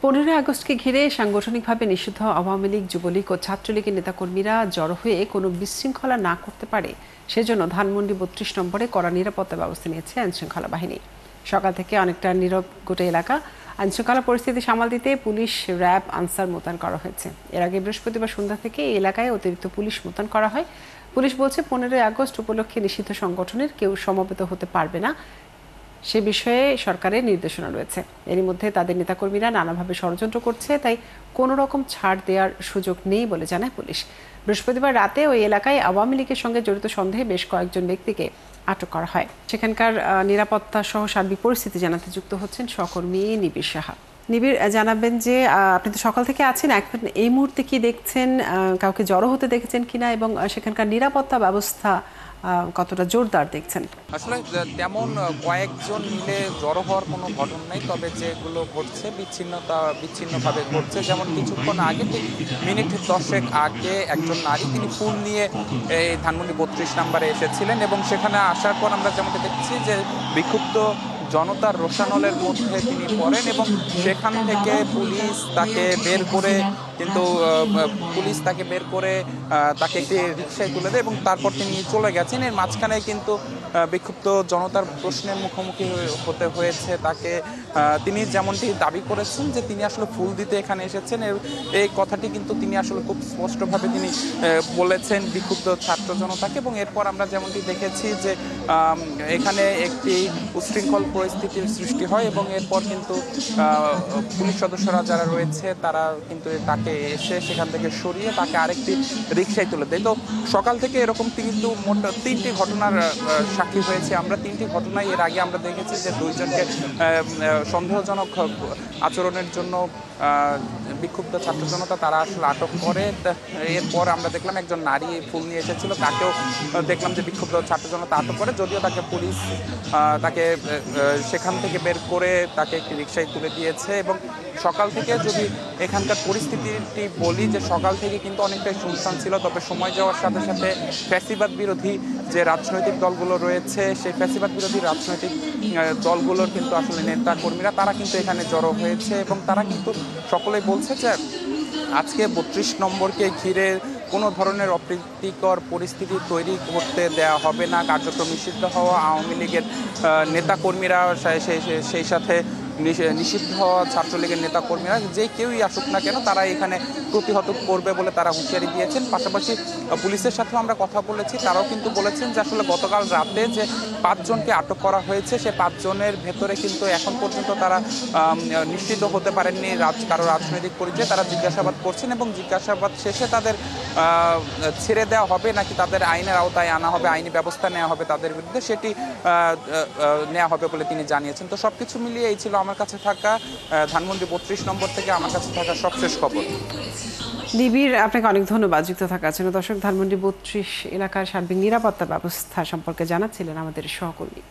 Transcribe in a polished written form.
15 আগস্টকে ঘিরে সাংগঠনিকভাবে নিষিদ্ধ আওয়ামী লীগ, যুবলীগ ও ছাত্রলীগের নেতাকর্মীরা জড়ো হয়ে কোনো বিশৃঙ্খলা না করতে পারে সেজন্য ধানমন্ডি 32 নম্বরে কড়া নিরাপত্তা ব্যবস্থা নিয়েছে আইনশৃঙ্খলা বাহিনী। সকাল থেকে অনেকটা নীরব গোটা এলাকা। আইনশৃঙ্খলা পরিস্থিতি সামাল দিতে পুলিশ, র্যাব, আনসার মোতায়েন করা হয়েছে। এর আগে বৃহস্পতিবার সন্ধ্যা থেকে এই এলাকায় অতিরিক্ত পুলিশ মোতায়েন করা হয়। পুলিশ বলছে 15 আগস্ট উপলক্ষে নিষিদ্ধ সংগঠনের কেউ সমবেত হতে পারবে না, সে বিষয়ে সরকারের নির্দেশনা রয়েছে। এরই মধ্যে তাদের নেতাকর্মীরা নানাভাবে ষড়যন্ত্র করছে, তাই কোনো রকম ছাড় দেওয়ার সুযোগ নেই বলে জানায় পুলিশ। বৃহস্পতিবার রাতে ওই এলাকায় আওয়ামী লীগের সঙ্গে জড়িত সন্দেহে বেশ কয়েকজন ব্যক্তিকে আটক করা হয়। সেখানকার নিরাপত্তা সহ সার্বিক পরিস্থিতি জানাতে যুক্ত হচ্ছেন সহকর্মী নিবিড় সাহা। নিবিড়, জানাবেন যে আপনি তো সকাল থেকে আছেন, এখন এই মুহূর্তে কি দেখছেন? কাউকে জড়ো হতে দেখেছেন কিনা এবং সেখানকার নিরাপত্তা ব্যবস্থা কতটা জোরদার দেখছেন? আসলে তেমন কয়েকজন মিলে জড়ো হওয়ার কোনো ঘটনা নেই, তবে যেগুলো ঘটছে বিচ্ছিন্নভাবে ঘটছে। যেমন কিছুক্ষণ আগে, ঠিক মিনিট 10 আগে একজন নারী, তিনি ফুল নিয়ে এই ধানমন্ডি 32 নম্বরে এসেছিলেন এবং সেখানে আসার পর আমরা যেমনটা দেখছি যে বিক্ষুব্ধ জনতার রোষানলের মধ্যে তিনি পড়েন এবং সেখান থেকে পুলিশ তাকে বের করে তাকে একটি রিকশায় তুলে দেয় এবং তারপর তিনি চলে গেছেন। এর মাঝখানে কিন্তু বিক্ষুব্ধ জনতার প্রশ্নের মুখোমুখি হতে হয়েছে তাকে। তিনি যেমনটি দাবি করেছেন যে তিনি আসলে ফুল দিতে এখানে এসেছেন, এই কথাটি কিন্তু তিনি আসলে খুব স্পষ্টভাবে তিনি বলেছেন বিক্ষুব্ধ ছাত্র জনতাকে। এবং এরপর আমরা যেমনটি দেখেছি যে এখানে একটি উচ্ছৃঙ্খল পরিস্থিতির সৃষ্টি হয় এবং এরপর কিন্তু পুলিশ সদস্যরা যারা রয়েছে তারা কিন্তু তাকে এসে সেখান থেকে সরিয়ে তাকে আরেকটি রিকশায় তুলে দেয়। তো সকাল থেকে এরকম কিন্তু মোট 3টি ঘটনার সাক্ষী হয়েছে আমরা। 3টি ঘটনায় এর আগে আমরা দেখেছি যে 2 জনকে সন্দেহজনক আচরণের জন্য বিক্ষুব্ধ ছাত্র জনতা তারা আসলে আটক করে। এরপর আমরা দেখলাম একজন নারী ফুল নিয়ে এসেছিল, তাকেও দেখলাম যে বিক্ষুব্ধ ছাত্র জনতা আটক করে, যদিও তাকে পুলিশ তাকে সেখান থেকে বের করে তাকে একটি রিকশায় তুলে দিয়েছে। এবং সকাল থেকে যদি এখানকার পরিস্থিতিটি বলি, যে সকাল থেকে কিন্তু অনেকটাই শুনশান ছিল, তবে সময় যাওয়ার সাথে সাথে ফ্যাসিবাদ বিরোধী যে রাজনৈতিক দলগুলো রয়েছে সেই ফ্যাসিবাদ বিরোধী রাজনৈতিক দলগুলোর কিন্তু আসলে নেতা কর্মীরা তারা কিন্তু এখানে জড়ো হয়েছে এবং তারা কিন্তু সকলেই বলছে যে আজকে 32 নম্বরকে ঘিরে কোনো ধরনের অপ্রীতিকর পরিস্থিতি তৈরি করতে দেওয়া হবে না। কার্যক্রম নিষিদ্ধ হওয়া আওয়ামী লীগের নেতাকর্মীরা, সেই সাথে নিষিদ্ধ ছাত্রলীগের নেতাকর্মীরা, যে কেউই আসুক না কেন তারা এখানে প্রতিহত করবে বলে তারা হুঁশিয়ারি দিয়েছেন। পাশাপাশি পুলিশের সাথেও আমরা কথা বলেছি, তারাও কিন্তু বলেছেন যে আসলে গতকাল রাতে যে 5 জনকে আটক করা হয়েছে সে 5 জনের ভেতরে কিন্তু এখন পর্যন্ত তারা নিশ্চিত হতে পারেননি কারো রাজনৈতিক পরিচয়। তারা জিজ্ঞাসাবাদ করছেন এবং জিজ্ঞাসাবাদ শেষে তাদের ছেড়ে দেওয়া হবে নাকি তাদের আইনের আওতায় আনা হবে, আইনি ব্যবস্থা নেওয়া হবে তাদের বিরুদ্ধে, সেটি নেওয়া হবে বলে তিনি জানিয়েছেন। তো সবকিছু মিলিয়ে এই ছিল আমার কাছে থাকা ধানমন্ডি 32 নম্বর থেকে আমার কাছে থাকা সবশেষ খবর। নিবিড়, আপনাকে অনেক ধন্যবাদ যুক্ত থাকার জন্য। দর্শক, ধানমন্ডি 32 এলাকার সার্বিক নিরাপত্তা ব্যবস্থা সম্পর্কে জানাচ্ছিলেন আমাদের সহকর্মী।